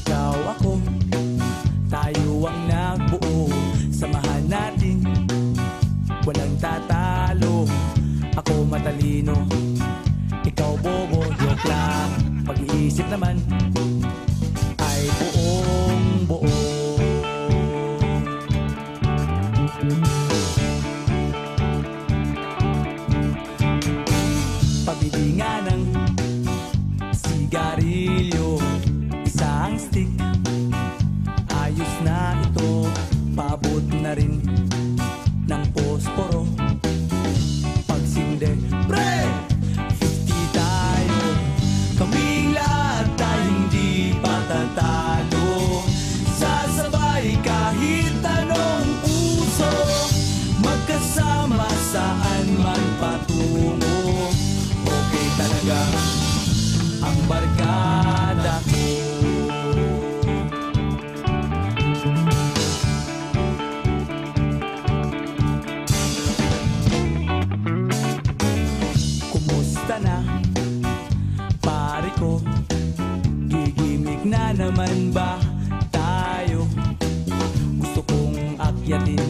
Ikaw ako, tayo ang nagbuo. Samahan natin, walang tatalo. Ako matalino, ikaw bobo. Joke lang, pag-iisip naman ay buong buo. Pabili nga ng sigarilyo, isang stick, ayos na ito. Paabot na rin ng posporo. Pagsinde, pre! 50 tayo, kaming lahat tayo hindi patatalo. Sasabay kahit anong puso, magkasama saan man patungo. Okay talaga ang barkada ko. Kumusta na, pare ko? Gigimik na naman ba tayo? Gusto kong akyatin